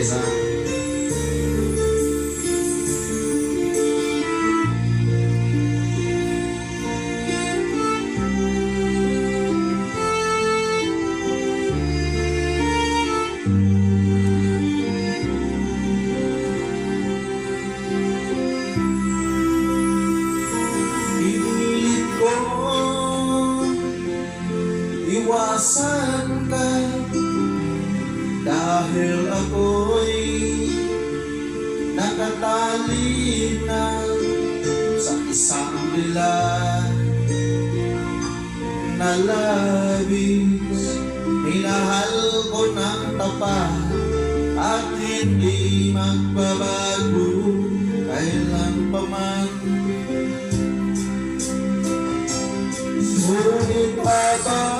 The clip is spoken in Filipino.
isa. Pilit ko iwasan ka dahil ako'y nakatali na sa isang bilang na labis. Minahal ko ng tapat at hindi magbabago kailan pa man. Ngunit habang